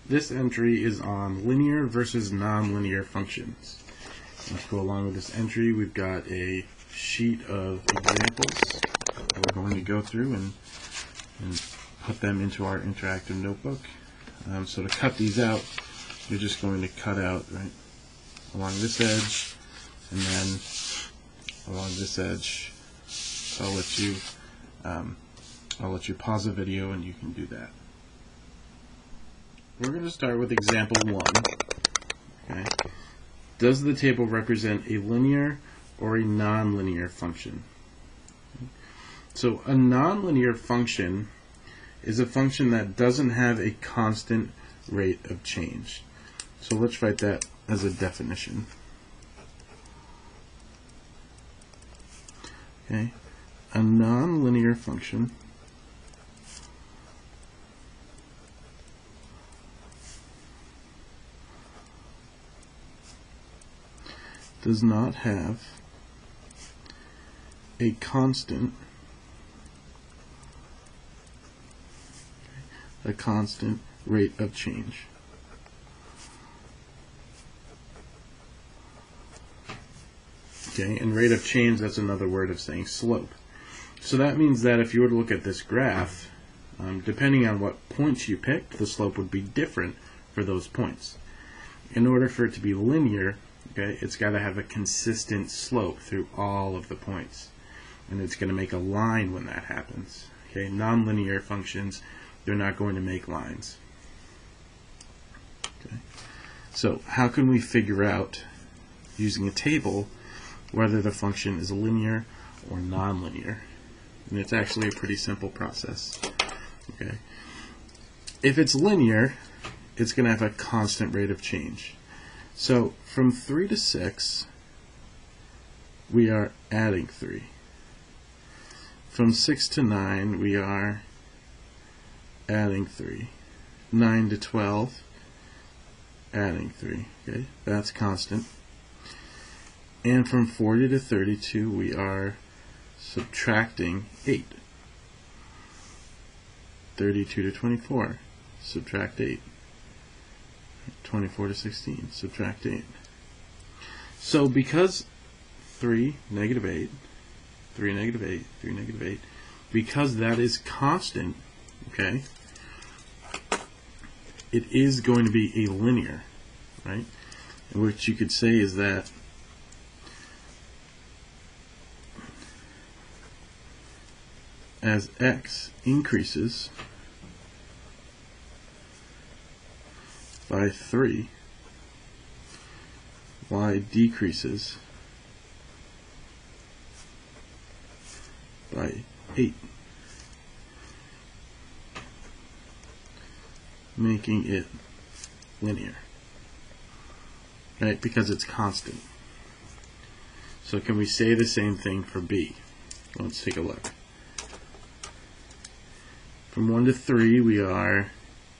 This entry is on linear versus nonlinear functions. Let's go along with this entry. We've got a sheet of examples that we're going to go through and put them into our interactive notebook. So to cut these out, you're just going to cut out right along this edge and then along this edge. I'll let you pause the video and you can do that. We're going to start with example 1. Okay. Does the table represent a linear or a nonlinear function? So a nonlinear function is a function that doesn't have a constant rate of change. So let's write that as a definition. Okay. A nonlinear function does not have a constant rate of change. Okay, and rate of change, that's another word of saying slope. So that means that if you were to look at this graph, depending on what points you picked, the slope would be different for those points. In order for it to be linear, okay, it's got to have a consistent slope through all of the points. And it's going to make a line when that happens. Okay, nonlinear functions, they're not going to make lines. Okay. So how can we figure out, using a table, whether the function is linear or nonlinear? And it's actually a pretty simple process. Okay. If it's linear, it's going to have a constant rate of change. So from 3 to 6, we are adding 3. From 6 to 9, we are adding 3. 9 to 12, adding 3. Okay, that's constant. And from 40 to 32, we are subtracting 8. 32 to 24, subtract 8. 24 to 16, subtract 8. So because 3, negative 8, 3, negative 8, 3, negative 8, because that is constant, okay, it is going to be a linear, right? And what you could say is that as x increases by 3, y decreases by 8, making it linear, right? Because it's constant. So can we say the same thing for b? Let's take a look. From 1 to 3, we are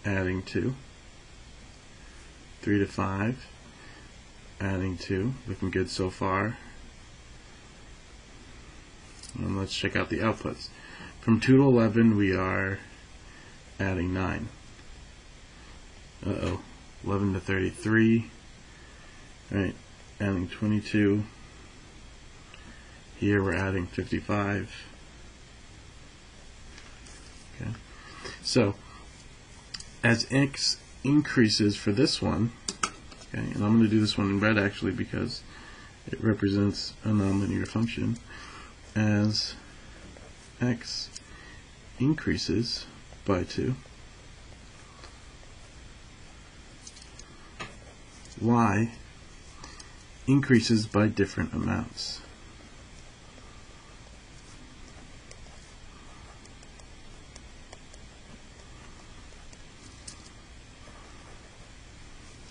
adding 2. 3 to 5, adding 2. Looking good so far. And let's check out the outputs. From 2 to 11, we are adding 9. 11 to 33. Right, adding 22. Here we're adding 55. Okay. So, as x increases for this one, okay, and I'm going to do this one in red actually because it represents a nonlinear function. As x increases by 2, y increases by different amounts.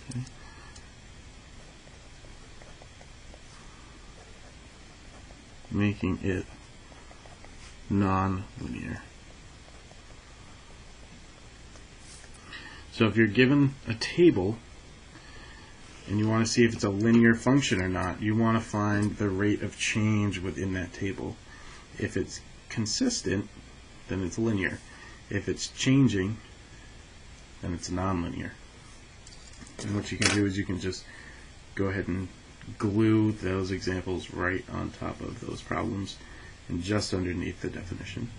Okay. Making it non-linear. So if you're given a table and you want to see if it's a linear function or not, you want to find the rate of change within that table. If it's consistent, then it's linear. If it's changing, then it's nonlinear. And what you can do is you can just go ahead and glue those examples right on top of those problems and just underneath the definition.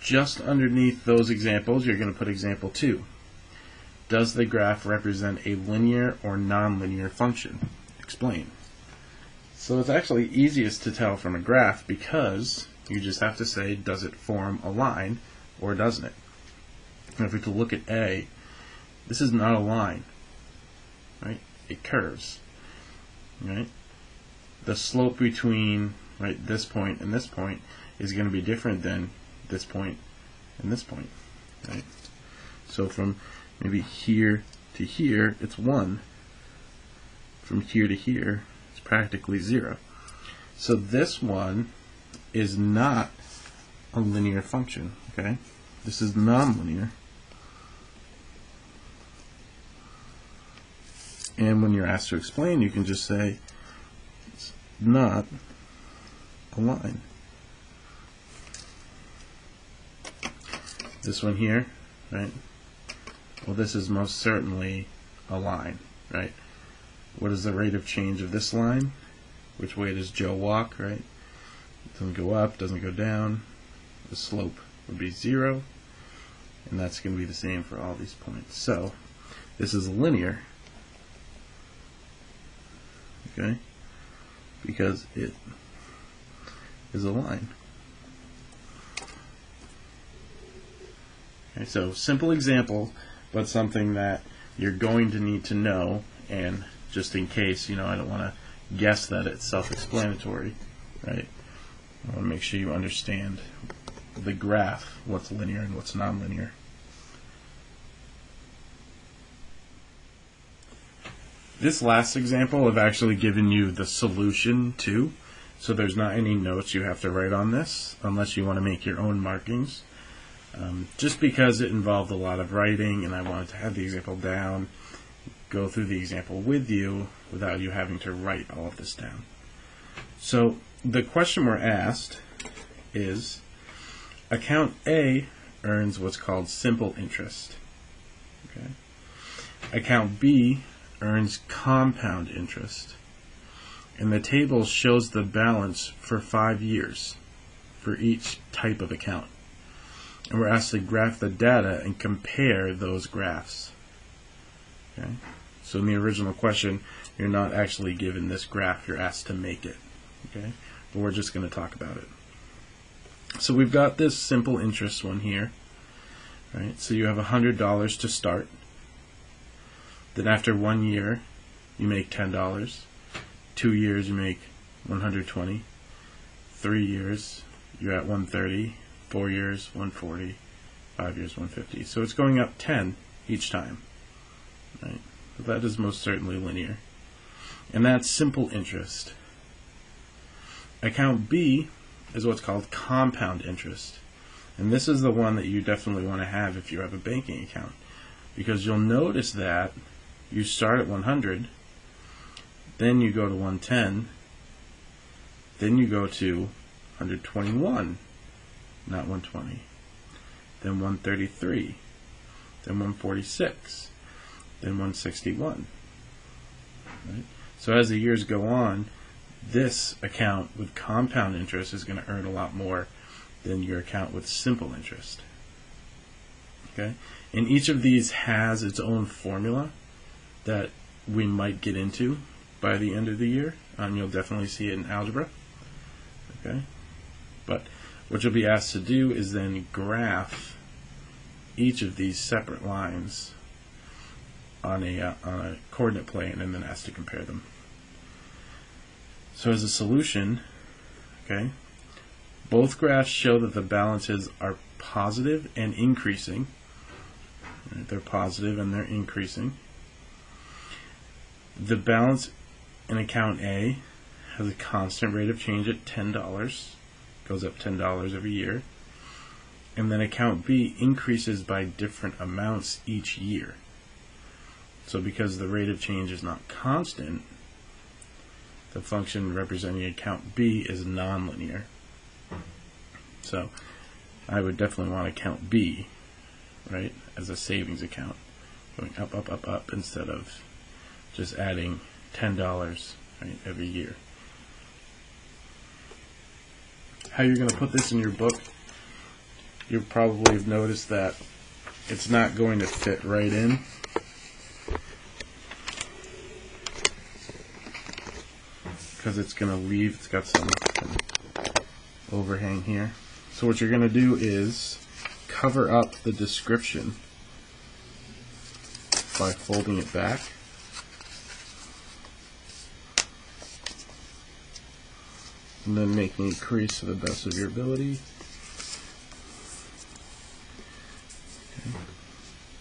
Just underneath those examples, you're going to put example 2. Does the graph represent a linear or nonlinear function? Explain. So it's actually easiest to tell from a graph because you just have to say, does it form a line or doesn't it? And if we could look at A, this is not a line, right? It curves, right? The slope between this point and this point is going to be different than this point and this point, right? So from maybe here to here, it's 1. From here to here, it's practically 0. So this one is not a linear function, okay? This is nonlinear. And when you're asked to explain, you can just say it's not a line. This one here, right? Well, this is most certainly a line, right? What is the rate of change of this line? Which way does Joe walk, right? It doesn't go up, doesn't go down. The slope would be 0, and that's going to be the same for all these points. So this is linear, okay? Because it is a line. Okay, so simple example, but something that you're going to need to know, and just in case, I don't want to guess that it's self-explanatory, right? I want to make sure you understand the graph, what's linear and what's nonlinear. This last example I've actually given you the solution to, so there's not any notes you have to write on this unless you want to make your own markings. Just because it involved a lot of writing and I wanted to have the example down, go through the example with you without you having to write all of this down. So the question we're asked is, account A earns what's called simple interest. Okay. Account B earns compound interest. And the table shows the balance for 5 years for each type of account. And we're asked to graph the data and compare those graphs. Okay? So in the original question, you're not actually given this graph, you're asked to make it. Okay? But we're just going to talk about it. So we've got this simple interest one here. Right? So you have $100 to start. Then after 1 year, you make $10. 2 years, you make $120. 3 years, you're at $130. 4 years, $140. 5 years, $150. So it's going up 10 each time. Right? But that is most certainly linear. And that's simple interest. Account B is what's called compound interest. And this is the one that you definitely want to have if you have a banking account. Because you'll notice that you start at 100, then you go to 110, then you go to 121, not 120, then 133, then 146, then 161. Right? So as the years go on, this account with compound interest is going to earn a lot more than your account with simple interest. Okay? And each of these has its own formula that we might get into by the end of the year. You'll definitely see it in algebra. Okay? But what you'll be asked to do is then graph each of these separate lines on a coordinate plane and then asked to compare them. So as a solution, okay, both graphs show that the balances are positive and increasing. Right, they're positive and they're increasing. The balance in account A has a constant rate of change at $10. Goes up $10 every year. And then account B increases by different amounts each year. So because the rate of change is not constant, the function representing account B is nonlinear. So I would definitely want to count B, right, as a savings account, going up, up, up, up, instead of just adding $10, right, every year. How you're going to put this in your book, you probably have noticed that it's not going to fit right in. Because it's going to leave, it's got some overhang here. So what you're going to do is cover up the description by folding it back. And then making a crease to the best of your ability. Okay.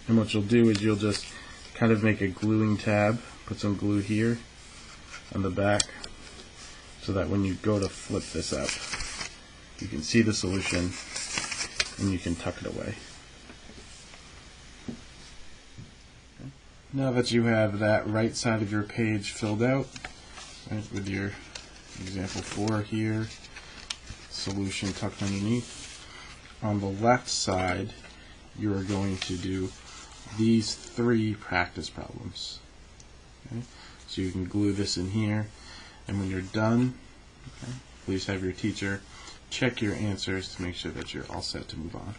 And what you'll do is you'll just kind of make a gluing tab, put some glue here on the back, so that when you go to flip this up, you can see the solution and you can tuck it away. Okay. Now that you have that right side of your page filled out, right, with your example 4 here, solution tucked underneath, on the left side you are going to do these 3 practice problems. Okay. So you can glue this in here, and when you're done, okay, please have your teacher check your answers to make sure that you're all set to move on.